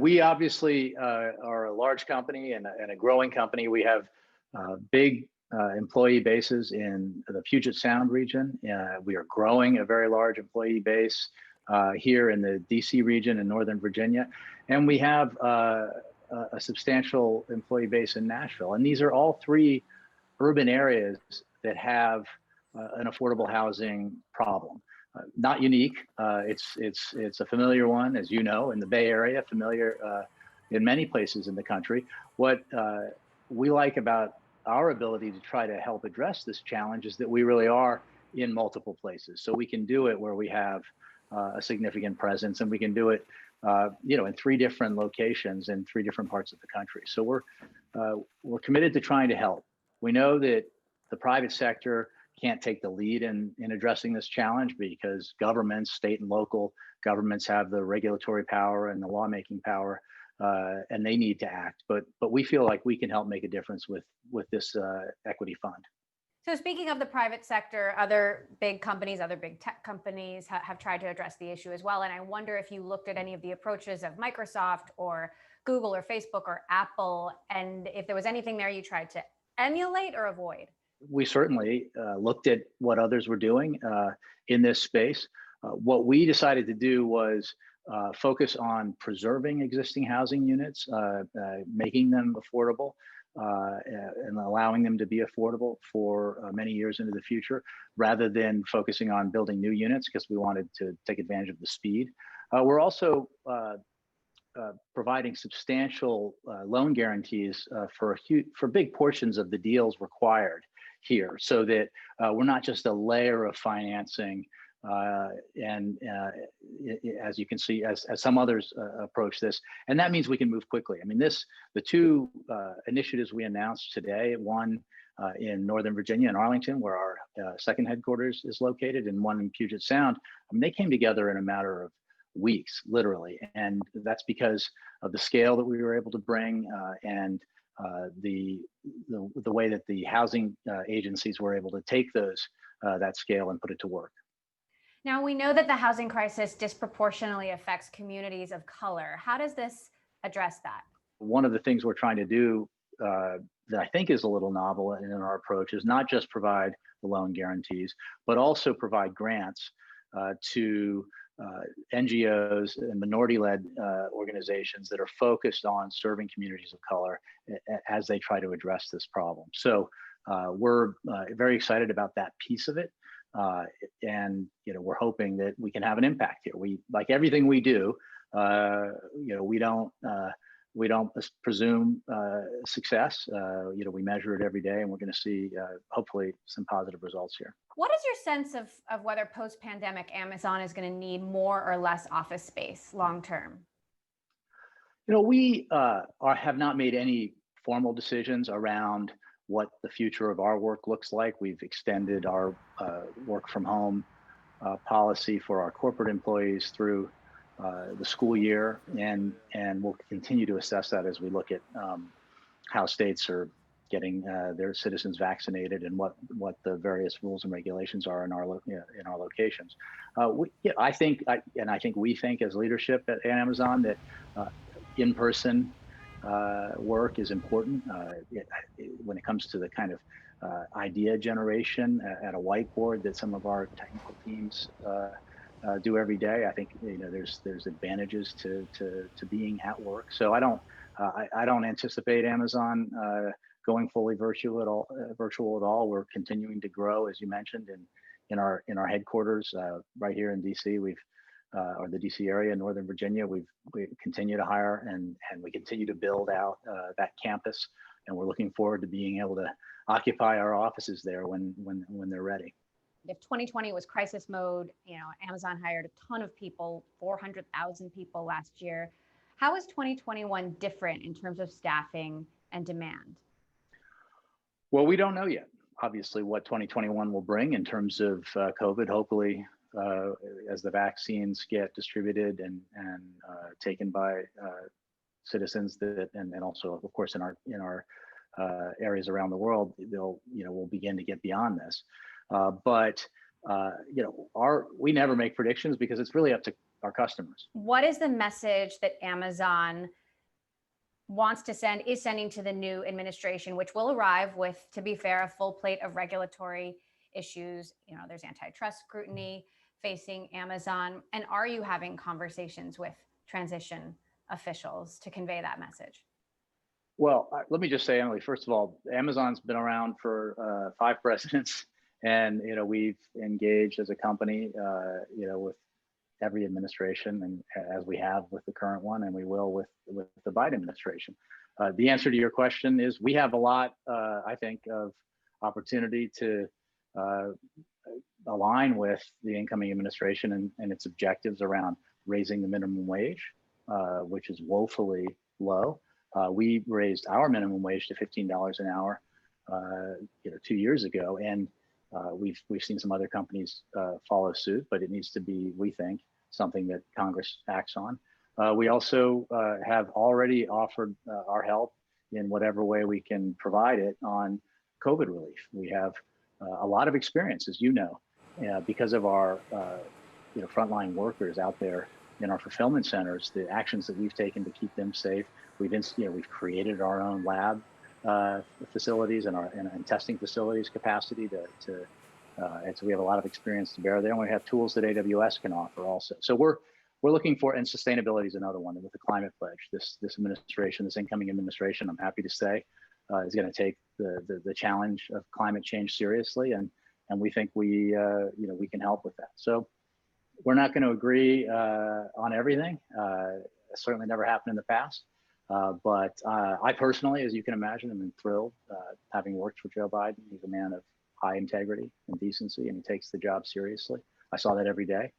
we obviously are a large company and a growing company. We have big employee bases in the Puget Sound region. We are growing a very large employee base here in the DC region in Northern Virginia. And we have a substantial employee base in Nashville. And these are all three urban areas that have an affordable housing problem. Not unique. It's a familiar one, as you know, in the Bay Area, familiar in many places in the country. What we like about our ability to try to help address this challenge is that we really are in multiple places. So we can do it where we have a significant presence, and we can do it, in 3 different locations in 3 different parts of the country. So we're committed to trying to help. We know that the private sector can't take the lead in addressing this challenge because governments, state and local governments, have the regulatory power and the lawmaking power, and they need to act. But we feel like we can help make a difference with this equity fund. So speaking of the private sector, other big companies, other big tech companies have tried to address the issue as well. And I wonder if you looked at any of the approaches of Microsoft or Google or Facebook or Apple, and if there was anything there you tried to emulate or avoid. We certainly looked at what others were doing in this space. What we decided to do was focus on preserving existing housing units, making them affordable, and allowing them to be affordable for many years into the future, rather than focusing on building new units because we wanted to take advantage of the speed. We're also providing substantial loan guarantees for big portions of the deals required here, so that we're not just a layer of financing, as you can see, as some others approach this, and that means we can move quickly. I mean, the 2 initiatives we announced today, one in Northern Virginia in Arlington, where our second headquarters is located, and one in Puget Sound, they came together in a matter of weeks, literally, and that's because of the scale that we were able to bring and the way that the housing agencies were able to take that scale and put it to work. Now, we know that the housing crisis disproportionately affects communities of color. How does this address that? One of the things we're trying to do that I think is a little novel in our approach is not just provide the loan guarantees, but also provide grants to NGOs and minority-led organizations that are focused on serving communities of color as they try to address this problem. So we're very excited about that piece of it. And we're hoping that we can have an impact here. We, like everything we do, we don't presume success. We measure it every day, and we're going to see hopefully some positive results here. What is your sense of whether post-pandemic Amazon is going to need more or less office space long term? We have not made any formal decisions around what the future of our work looks like. We've extended our work from home policy for our corporate employees through the school year, and we'll continue to assess that as we look at how states are getting their citizens vaccinated and what the various rules and regulations are in our locations. I think we think as leadership at Amazon that in-person work is important when it comes to the kind of idea generation at a whiteboard that some of our technical teams do every day. I think there's advantages to being at work. So I don't anticipate Amazon going fully virtual at all. We're continuing to grow, as you mentioned, in our headquarters right here in DC. Or the DC area, Northern Virginia, we continue to hire and we continue to build out that campus, and we're looking forward to being able to occupy our offices there when they're ready. If 2020 was crisis mode, Amazon hired a ton of people, 400,000 people last year. How is 2021 different in terms of staffing and demand? Well, we don't know yet, obviously, what 2021 will bring in terms of COVID. Hopefully, as the vaccines get distributed and taken by citizens, and also, of course, in our areas around the world, we'll begin to get beyond this. But we never make predictions because it's really up to our customers. What is the message that Amazon wants to send, is sending to the new administration, which will arrive with, to be fair, a full plate of regulatory issues? You know, there's antitrust scrutiny facing Amazon. And are you having conversations with transition officials to convey that message? Well, let me just say, Emily, first of all, Amazon's been around for 5 presidents, and we've engaged as a company, with every administration, and as we have with the current one, and we will with the Biden administration. The answer to your question is we have a lot, I think, of opportunity to align with the incoming administration and its objectives around raising the minimum wage, which is woefully low. We raised our minimum wage to $15 an hour, 2 years ago, and we've seen some other companies follow suit, but it needs to be, we think, something that Congress acts on. We also have already offered our help in whatever way we can provide it on COVID relief. We have a lot of experience, as you know, because of our frontline workers out there in our fulfillment centers. The actions that we've taken to keep them safe. We've created our own lab facilities and testing facilities capacity and so we have a lot of experience to bear there, and we have tools that AWS can offer also. So we're looking for, and sustainability is another one. And with the climate pledge, this administration, this incoming administration, I'm happy to say, is going to take the challenge of climate change seriously, and we think we can help with that. So we're not going to agree on everything. Certainly never happened in the past. But I personally, as you can imagine, am thrilled having worked for Joe Biden. He's a man of high integrity and decency, and he takes the job seriously. I saw that every day,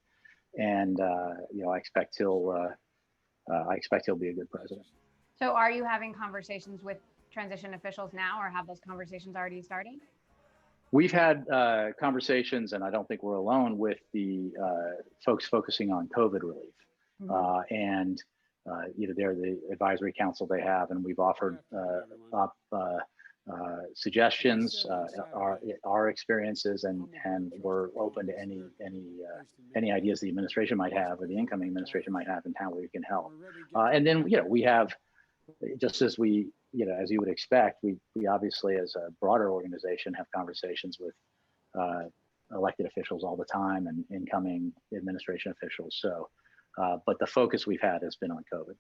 and I expect he'll be a good president. So, are you having conversations with transition officials now, or have those conversations already started? We've had conversations, and I don't think we're alone, with the folks focusing on COVID relief, and they're the advisory council they have, and we've offered up suggestions, our experiences, and we're open to any ideas the administration might have, or the incoming administration might have, and how we can help. And then we have, just as we as you would expect, we obviously, as a broader organization, have conversations with elected officials all the time and incoming administration officials. So, but the focus we've had has been on COVID.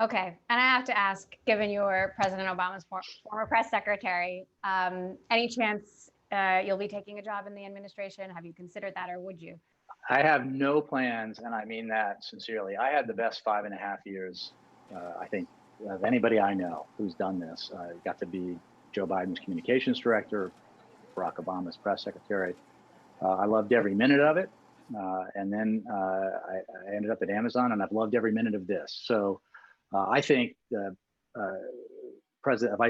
Okay, and I have to ask, given you're President Obama's former press secretary, any chance you'll be taking a job in the administration? Have you considered that, or would you? I have no plans, and I mean that sincerely. I had the best 5.5 years, I think, of anybody I know who's done this. I got to be Joe Biden's communications director, Barack Obama's press secretary. I loved every minute of it, and then I ended up at Amazon, and I've loved every minute of this. So. I think Vice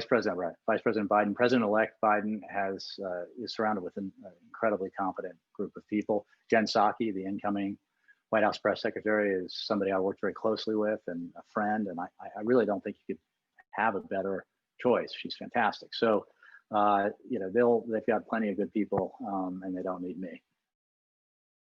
President Biden, President-elect Biden is surrounded with an incredibly competent group of people. Jen Psaki, the incoming White House press secretary, is somebody I worked very closely with and a friend, and I really don't think you could have a better choice. She's fantastic. So, they've got plenty of good people, and they don't need me.